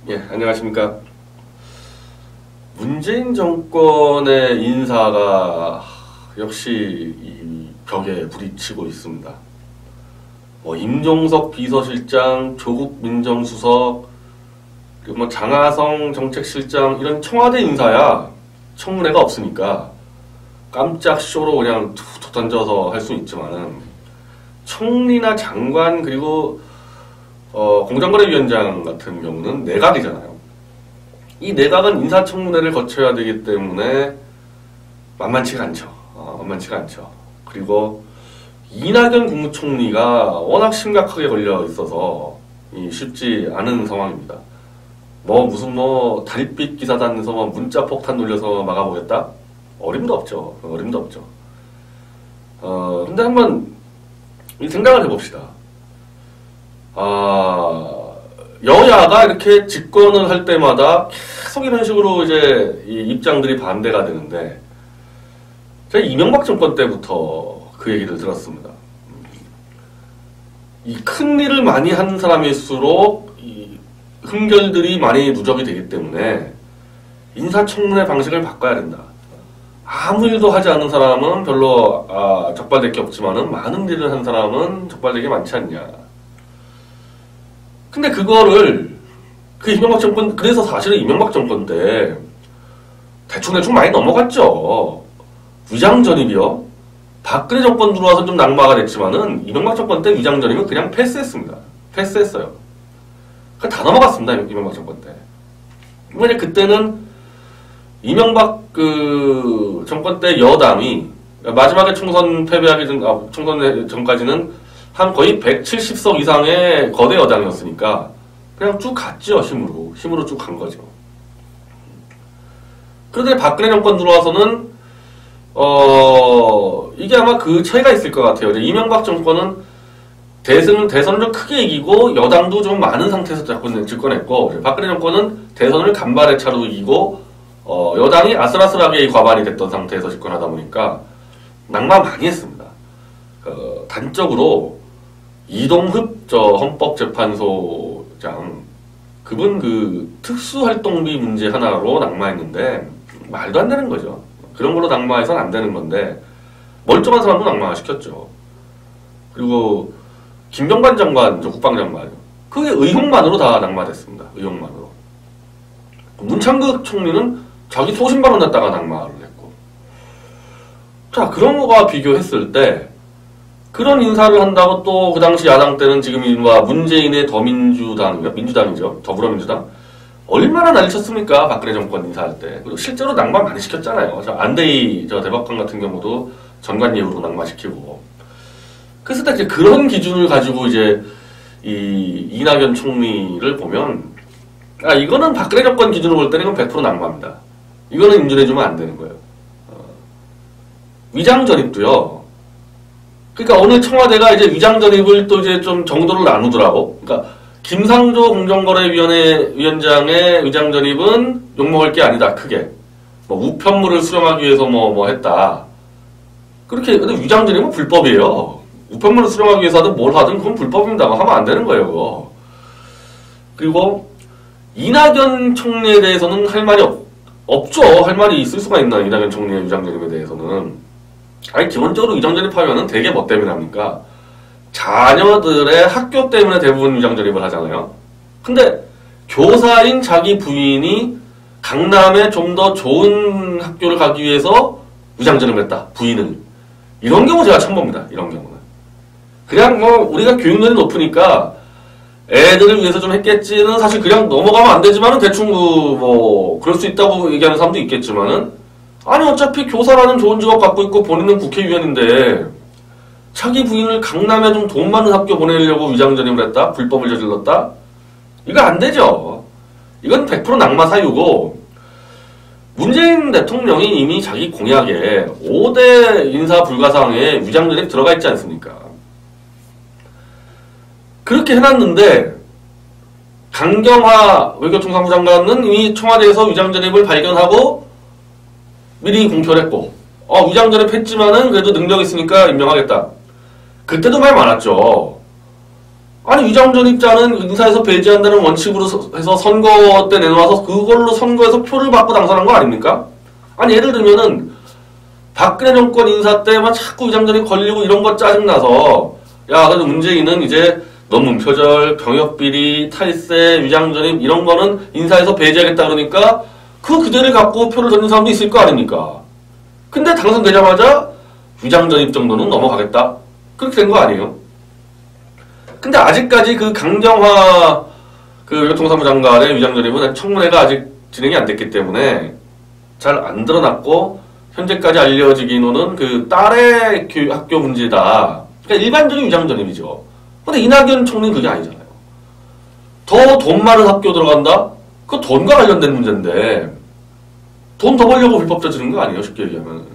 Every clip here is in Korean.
예, 안녕하십니까. 문재인 정권의 인사가 역시 이 벽에 부딪히고 있습니다. 임종석 비서실장, 조국 민정수석, 그리고 장하성 정책실장 이런 청와대 인사야 청문회가 없으니까 깜짝 쇼로 그냥 툭툭 던져서 할 수 있지만은 총리나 장관 그리고 공정거래위원장 같은 경우는 내각이잖아요. 이 내각은 인사청문회를 거쳐야 되기 때문에 만만치가 않죠. 만만치가 않죠. 그리고 이낙연 국무총리가 워낙 심각하게 걸려 있어서 쉽지 않은 상황입니다. 무슨 달빛 기사단에서 문자 폭탄 돌려서 막아보겠다? 어림도 없죠. 어림도 없죠. 근데 한번 생각을 해봅시다. 여야가 이렇게 집권을 할 때마다 계속 이런 식으로 이제 이 입장들이 반대가 되는데, 제가 이명박 정권 때부터 그 얘기를 들었습니다. 이 큰 일을 많이 한 사람일수록 이 흠결들이 많이 누적이 되기 때문에 인사청문회 방식을 바꿔야 된다. 아무 일도 하지 않은 사람은 별로 적발될 게 없지만은 많은 일을 한 사람은 적발되게 많지 않냐. 근데 그거를 이명박 정권, 그래서 사실은 이명박 정권 때 대충 많이 넘어갔죠. 위장전입이요. 박근혜 정권 들어와서 좀 낙마가 됐지만은 이명박 정권 때 위장전입은 그냥 패스했습니다. 패스했어요. 다 넘어갔습니다. 이명박 정권 때. 왜냐 그때는 이명박 정권 때 여당이 마지막에 총선 패배하기 총선 전까지는 한 거의 170석 이상의 거대 여당이었으니까 그냥 쭉 갔죠. 힘으로 쭉 간 거죠. 그런데 박근혜 정권 들어와서는 이게 아마 그 차이가 있을 것 같아요. 이명박 정권은 대선을 좀 크게 이기고 여당도 좀 많은 상태에서 집권했고, 박근혜 정권은 대선을 간발의 차로 이기고 여당이 아슬아슬하게 과반이 됐던 상태에서 집권하다 보니까 낙마 많이 했습니다. 단적으로 이동흡 헌법재판소장 그분 특수활동비 문제 하나로 낙마했는데 말도 안 되는 거죠. 그런 걸로 낙마해서는 안 되는 건데 멀쩡한 사람도 낙마시켰죠. 그리고 김병관 장관, 국방장관 그게 의혹만으로 다 낙마됐습니다. 의혹만으로. 문창극 총리는 자기 소신발언 냈다가 낙마를 했고. 자, 그런 거와 비교했을 때 그런 인사를 한다고 또 그 당시 야당 때는 지금 문재인의 민주당이죠. 더불어민주당. 얼마나 난리쳤습니까? 박근혜 정권 인사할 때. 그리고 실제로 낙마 많이 시켰잖아요. 안대희 대법관 같은 경우도 전관 예우로 낙마시키고. 그래서 딱 이제 그런 기준을 가지고 이제 이낙연 총리를 보면, 이거는 박근혜 정권 기준으로 볼 때는 이건 100% 낙마입니다. 이거는 인준해주면 안 되는 거예요. 위장전입도요. 그러니까 오늘 청와대가 이제 위장전입을 또 이제 좀 정도를 나누더라고. 그러니까 김상조 공정거래위원회 위원장의 위장전입은 욕먹을 게 아니다. 크게. 우편물을 수령하기 위해서 했다. 그렇게, 근데 위장전입은 불법이에요. 우편물을 수령하기 위해서 하든 뭘 하든 그건 불법입니다. 하면 안 되는 거예요, 그거. 그리고 이낙연 총리에 대해서는 할 말이 없죠. 할 말이 있을 수가 있나, 이낙연 총리의 위장전입에 대해서는. 기본적으로 위장전입하면은 되게 뭐 때문에 합니까? 자녀들의 학교 때문에 대부분 위장전입을 하잖아요. 근데 교사인 자기 부인이 강남에 좀 더 좋은 학교를 가기 위해서 위장전입을 했다. 부인을. 이런 경우 제가 처음 봅니다. 이런 경우는. 그냥 우리가 교육열이 높으니까 애들을 위해서 좀 했겠지는 사실 그냥 넘어가면 안 되지만은 대충 그럴 수 있다고 얘기하는 사람도 있겠지만은, 아니 어차피 교사라는 좋은 직업 갖고 있고 본인은 국회의원인데 자기 부인을 강남에 좀 돈 많은 학교 보내려고 위장전입을 했다? 불법을 저질렀다? 이거 안 되죠. 이건 100% 낙마 사유고, 문재인 대통령이 이미 자기 공약에 5대 인사 불가사항에 위장전입 들어가 있지 않습니까? 그렇게 해놨는데 강경화 외교통상부 장관은 이미 청와대에서 위장전입을 발견하고 미리 공표를 했고, 위장전입 했지만은 그래도 능력 있으니까 임명하겠다. 그때도 말 많았죠. 아니 위장전입자는 인사에서 배제한다는 원칙으로 해서 선거 때 내놓아서 그걸로 선거에서 표를 받고 당선한 거 아닙니까? 아니 예를 들면은 박근혜 정권 인사 때 막 자꾸 위장전입 걸리고 이런 거 짜증나서 야 그래도 문재인은 이제 논문 표절, 병역비리, 탈세, 위장전입 이런 거는 인사에서 배제하겠다 그러니까 그 그대를 갖고 표를 던진 사람도 있을 거 아닙니까? 근데 당선되자마자 위장전입 정도는 넘어가겠다. 그렇게 된 거 아니에요? 근데 아직까지 그 강경화 그 교통사무 장관의 위장전입은 청문회가 아직 진행이 안 됐기 때문에 잘 안 드러났고 현재까지 알려지기로는 그 딸의 학교 문제다. 그러니까 일반적인 위장전입이죠. 근데 이낙연 총리는 그게 아니잖아요. 더 돈 많은 학교 들어간다? 그거 돈과 관련된 문제인데 돈 더 벌려고 불법 저지른 거 아니에요, 쉽게 얘기하면.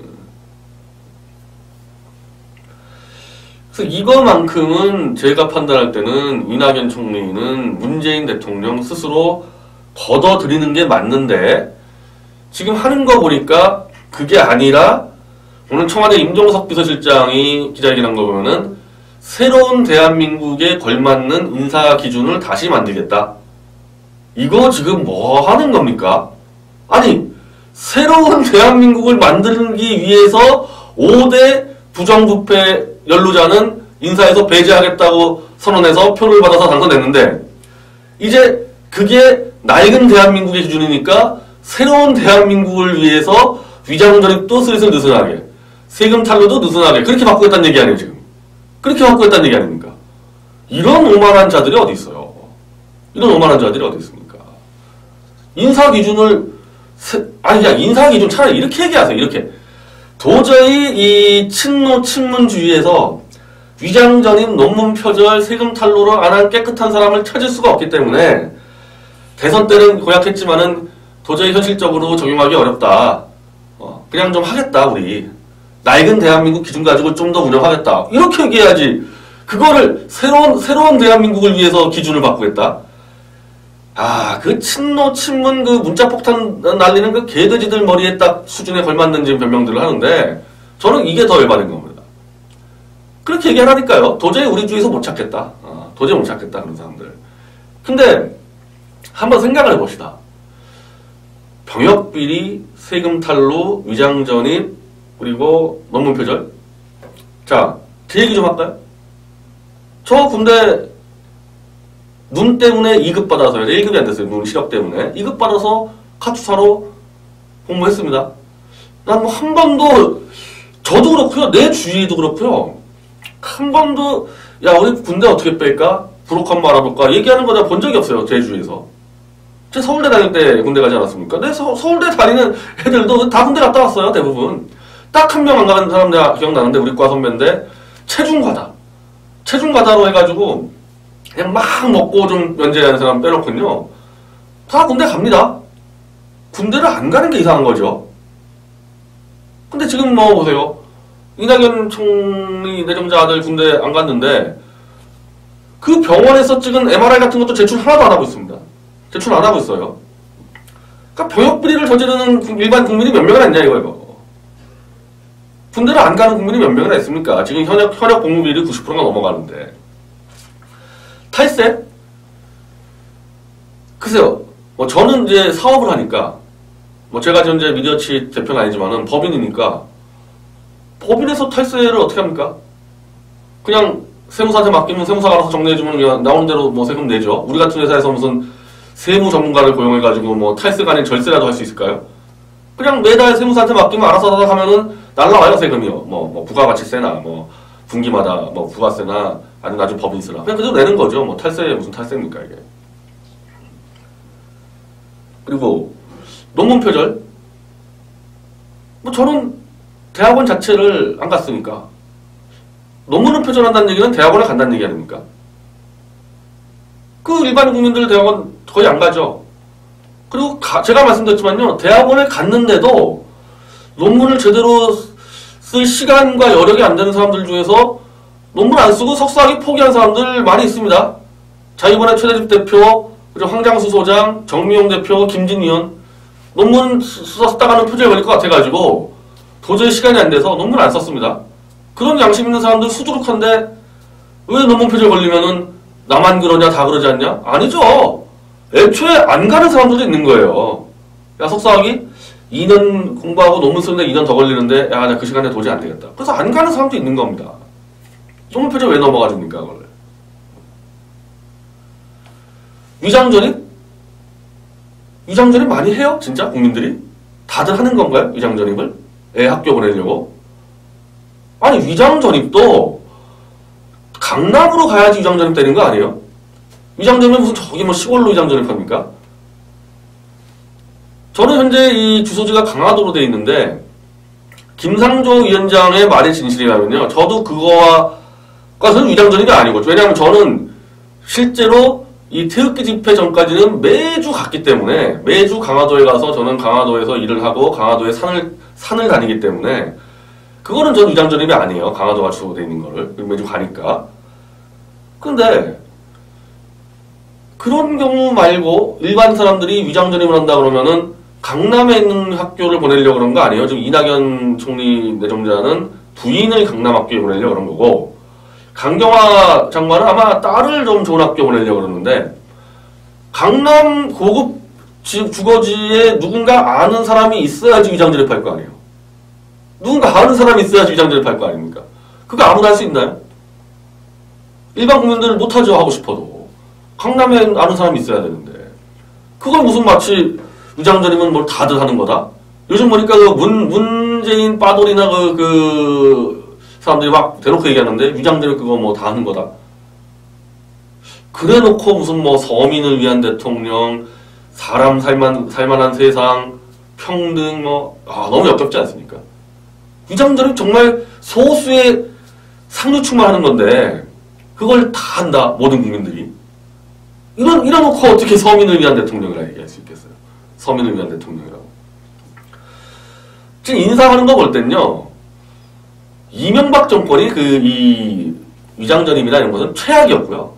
그래서 이거만큼은 제가 판단할 때는 이낙연 총리는 문재인 대통령 스스로 걷어들이는 게 맞는데 지금 하는 거 보니까 그게 아니라 오늘 청와대 임종석 비서실장이 기자회견한 거 보면은 새로운 대한민국에 걸맞는 인사 기준을 다시 만들겠다. 이거 지금 뭐 하는 겁니까? 아니 새로운 대한민국을 만들기 위해서 5대 부정부패 연루자는 인사에서 배제하겠다고 선언해서 표를 받아서 당선됐는데 이제 그게 낡은 대한민국의 기준이니까 새로운 대한민국을 위해서 위장전입도 슬슬 느슨하게 세금 탈루도 느슨하게 그렇게 바꾸겠다는 얘기 아니에요 지금. 그렇게 바꾸겠다는 얘기 아닙니까? 이런 오만한 자들이 어디 있어요? 이런 오만한 자들이 어디 있습니까? 인사 기준을 인사 기준 차라리 이렇게 얘기하세요. 이렇게 도저히 이 친노 친문주의에서 위장전입, 논문 표절, 세금 탈루로 안 한 깨끗한 사람을 찾을 수가 없기 때문에 대선 때는 고약했지만은 도저히 현실적으로 적용하기 어렵다. 그냥 좀 하겠다 우리. 낡은 대한민국 기준 가지고 좀 더 운영하겠다. 이렇게 얘기해야지. 그거를 새로운 대한민국을 위해서 기준을 바꾸겠다. 그 친노 친문 그 문자폭탄 날리는 그 개돼지들 머리에 딱 수준에 걸맞는 지금 변명들을 하는데 저는 이게 더 열받은 겁니다. 그렇게 얘기하라니까요. 도저히 우리 주위에서 못 찾겠다. 도저히 못 찾겠다 그런 사람들. 근데 한번 생각을 해봅시다. 병역비리, 세금 탈루, 위장전입, 그리고 논문 표절. 자, 제 얘기 좀 할까요? 저 군대 눈 때문에 2급 받아서요. 1급이 안 됐어요. 눈 시력 때문에. 2급 받아서 카투사로 공부했습니다. 난 뭐 한 번도 저도 그렇고요. 내 주위도 그렇고요. 한 번도 야 우리 군대 어떻게 뺄까? 부록 한번 알아볼까? 얘기하는 거 내가 본 적이 없어요. 제 주위에서. 제 서울대 다닐 때 군대 가지 않았습니까? 내 서울대 다니는 애들도 다 군대 갔다 왔어요. 대부분. 딱 한 명 안 가는 사람 내가 기억나는데 우리 과 선배인데 체중과다. 체중과다로 해가지고 그냥 막 먹고 좀 면제하는 사람 빼놓군요. 다 군대 갑니다. 군대를 안 가는 게 이상한 거죠. 근데 지금 뭐 보세요. 이낙연 총리 내정자 아들 군대 안 갔는데 그 병원에서 찍은 MRI 같은 것도 제출 하나도 안 하고 있습니다. 제출 안 하고 있어요. 그러니까 병역비리를 저지르는 일반 국민이 몇 명이나 있냐 이거. 군대를 안 가는 국민이 몇 명이나 있습니까? 지금 현역 복무비율이 90%가 넘어가는데. 탈세? 글쎄요. 뭐 저는 이제 사업을 하니까 뭐 제가 현재 미디어치 대표는 아니지만은 법인이니까 법인에서 탈세를 어떻게 합니까? 그냥 세무사한테 맡기면 세무사가 알아서 정리해주면 그냥 나오는 대로 뭐 세금 내죠. 우리 같은 회사에서 무슨 세무 전문가를 고용해가지고 뭐 탈세가 아닌 절세라도 할 수 있을까요? 그냥 매달 세무사한테 맡기면 알아서 하다 가면은 날라와요 세금이요. 뭐 부가가치세나 뭐 분기마다 뭐 부가세나 아니면 나중에 법인세나 그냥 그대로 내는 거죠. 뭐 탈세 무슨 탈세입니까 이게. 그리고 논문 표절. 뭐 저는 대학원 자체를 안 갔으니까 논문을 표절한다는 얘기는 대학원에 간다는 얘기 아닙니까? 그 일반 국민들 대학원 거의 안 가죠. 그리고 제가 말씀드렸지만요. 대학원에 갔는데도 논문을 제대로 쓸 시간과 여력이 안 되는 사람들 중에서 논문 안 쓰고 석사학위 포기한 사람들 많이 있습니다. 자유번의 최대집 대표, 그리고 황장수 소장, 정미용 대표, 김진 의원 논문 썼다가는 표절 걸릴 것 같아가지고 도저히 시간이 안 돼서 논문 안 썼습니다. 그런 양심 있는 사람들 수두룩한데 왜 논문 표절 걸리면은 나만 그러냐 다 그러지 않냐? 아니죠. 애초에 안 가는 사람들도 있는 거예요. 야, 석사학위 2년 공부하고 논문 쓰는데 2년 더 걸리는데 야, 나 그 시간에 도저히 안 되겠다. 그래서 안 가는 사람도 있는 겁니다. 소문표정 왜 넘어가 줍니까, 그걸? 위장전입? 위장전입 많이 해요? 진짜? 국민들이? 다들 하는 건가요? 위장전입을? 애 학교 보내려고? 아니, 위장전입도 강남으로 가야지 위장전입 되는 거 아니에요? 위장전입은 무슨 저기 뭐 시골로 위장전입 합니까? 저는 현재 이 주소지가 강화도로 돼 있는데, 김상조 위원장의 말이 진실이라면요, 저도 그거와까지는 위장전입이 아니고, 왜냐하면 저는 실제로 이 태극기 집회 전까지는 매주 갔기 때문에, 매주 강화도에 가서 저는 강화도에서 일을 하고 강화도에 산을 다니기 때문에, 그거는 전 위장전입이 아니에요. 강화도가 주소돼 있는 거를 매주 가니까. 근데 그런 경우 말고 일반 사람들이 위장전입을 한다 그러면은 강남에 있는 학교를 보내려고 그런 거 아니에요? 지금 이낙연 총리 내정자는 부인을 강남 학교에 보내려고 그런 거고, 강경화 장관은 아마 딸을 좀 좋은 학교 보내려고 그러는데, 강남 고급 주거지에 누군가 아는 사람이 있어야지 위장전입할 거 아니에요? 누군가 아는 사람이 있어야지 위장전입할 거 아닙니까? 그거 아무나 할 수 있나요? 일반 국민들은 못하죠, 하고 싶어도. 강남에 아는 사람이 있어야 되는데. 그걸 무슨 마치 위장전입은 뭘 다들 하는 거다? 요즘 보니까 그 문재인 빠돌이나 그 사람들이 막 대놓고 얘기하는데 위장전입 그거 뭐 다 하는 거다? 그래 놓고 무슨 뭐 서민을 위한 대통령, 사람 살만한 세상, 평등 너무 역겹지 않습니까? 위장전입 정말 소수의 상류층만 하는 건데 그걸 다 한다, 모든 국민들이. 이러놓고 어떻게 서민을 위한 대통령이라 얘기할 수 있겠어요? 서민을 위한 대통령이라고. 지금 인사하는 거 볼 땐요, 이명박 정권이 이 위장전입이나 이런 것은 최악이었고요.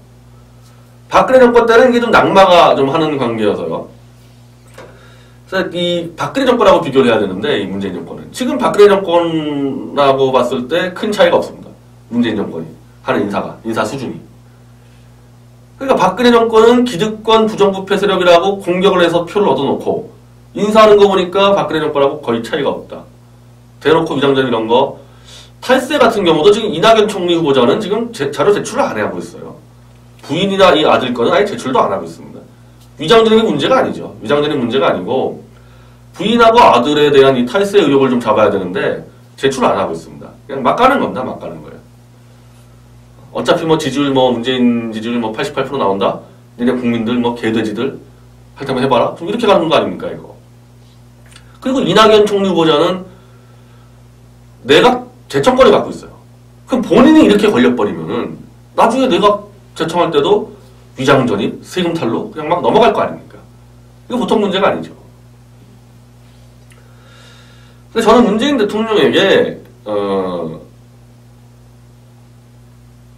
박근혜 정권 때는 이게 좀 낙마가 좀 하는 관계여서요. 그래서 이 박근혜 정권하고 비교를 해야 되는데, 이 문재인 정권은. 지금 박근혜 정권하고 봤을 때 큰 차이가 없습니다. 문재인 정권이 하는 인사 수준이. 그러니까 박근혜 정권은 기득권 부정부패 세력이라고 공격을 해서 표를 얻어놓고, 인사하는 거 보니까 박근혜 정권하고 거의 차이가 없다. 대놓고 위장전입 이런 거. 탈세 같은 경우도 지금 이낙연 총리 후보자는 지금 자료 제출을 안 하고 있어요. 부인이나 이 아들 거는 아예 제출도 안 하고 있습니다. 위장전입이 문제가 아니죠. 위장전입 문제가 아니고, 부인하고 아들에 대한 이 탈세 의혹을 좀 잡아야 되는데 제출을 안 하고 있습니다. 그냥 막 가는 겁니다. 막 가는 거예요. 어차피 지지율 문재인 지지율 88% 나온다? 니네 국민들 개돼지들 할 때만 해봐라? 좀 이렇게 가는 거 아닙니까, 이거? 그리고 이낙연 총리 후보자는 내각 재청권을 갖고 있어요. 그럼 본인이 이렇게 걸려버리면은 나중에 내각 재청할 때도 위장전입, 세금 탈루 그냥 막 넘어갈 거 아닙니까? 이거 보통 문제가 아니죠. 근데 저는 문재인 대통령에게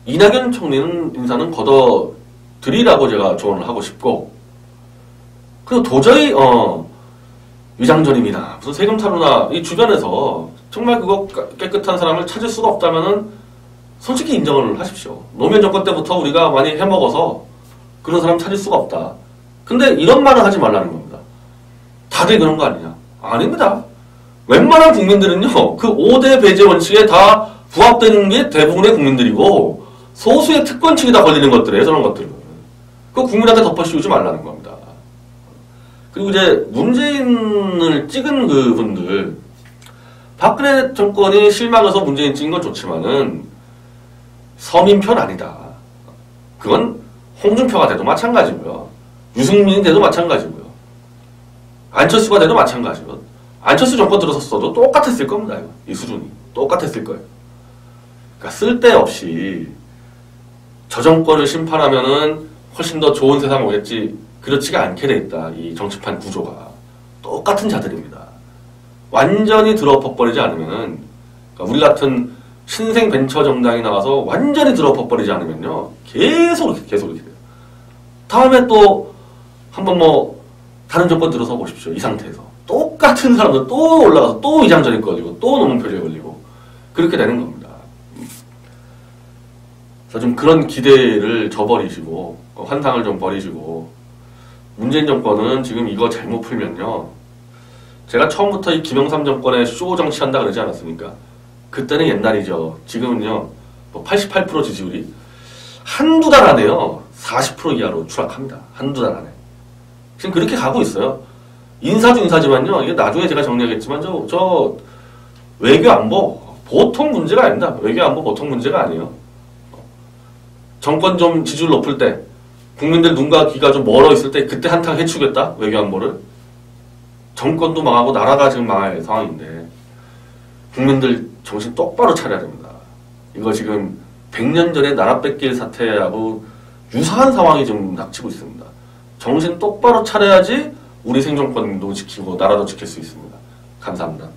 이낙연 총리는 인사는 걷어들이라고 제가 조언을 하고 싶고, 그리고 도저히 위장전입이나 무슨 세금 탈루나 이 주변에서 정말 그거 깨끗한 사람을 찾을 수가 없다면은 솔직히 인정을 하십시오. 노무현 정권 때부터 우리가 많이 해먹어서 그런 사람 찾을 수가 없다. 근데 이런 말을 하지 말라는 겁니다. 다들 그런 거 아니냐? 아닙니다. 웬만한 국민들은요, 그 5대 배제 원칙에 다 부합되는 게 대부분의 국민들이고, 소수의 특권층이 다 걸리는 것들이에요, 저런 것들은. 그거 국민한테 덮어씌우지 말라는 겁니다. 그리고 이제 문재인을 찍은 그 분들, 박근혜 정권이 실망해서 문재인 찍은 건 좋지만은 서민 표는 아니다. 그건 홍준표가 돼도 마찬가지고요. 유승민이 돼도 마찬가지고요. 안철수가 돼도 마찬가지고. 안철수 정권 들어섰어도 똑같았을 겁니다. 이거. 이 수준이. 똑같았을 거예요. 그러니까 쓸데없이 저 정권을 심판하면은 훨씬 더 좋은 세상 오겠지. 그렇지가 않게 돼 있다. 이 정치판 구조가. 똑같은 자들입니다. 완전히 들어엎어버리지 않으면은, 그러니까 우리 같은 신생 벤처 정당이 나와서 완전히 들어엎어버리지 않으면요. 계속 이렇게 돼요. 다음에 또 한번 다른 정권 들어서 보십시오. 이 상태에서. 똑같은 사람들 또 올라가서 또 위장전입 걸리고 또 논문 표제에 걸리고 그렇게 되는 겁니다. 그래서 좀 그런 기대를 저버리시고 환상을 좀 버리시고 문재인 정권은 지금 이거 잘못 풀면요. 제가 처음부터 이 김영삼 정권에 쇼 정치한다 그러지 않았습니까? 그때는 옛날이죠. 지금은요. 뭐 88% 지지율이 한두 달 안에요. 40% 이하로 추락합니다. 한두 달 안에. 지금 그렇게 가고 있어요. 인사도 인사지만요. 이게 나중에 제가 정리하겠지만 저 외교 안보 보통 문제가 아닙니다. 외교 안보 보통 문제가 아니에요. 정권 좀 지지율 높을 때 국민들 눈과 귀가 좀 멀어 있을 때 그때 한탕 해치겠다. 외교 안보를. 정권도 망하고 나라가 지금 망할 상황인데 국민들 정신 똑바로 차려야 됩니다. 이거 지금 100년 전에 나라 뺏길 사태하고 유사한 상황이 지금 닥치고 있습니다. 정신 똑바로 차려야지 우리 생존권도 지키고 나라도 지킬 수 있습니다. 감사합니다.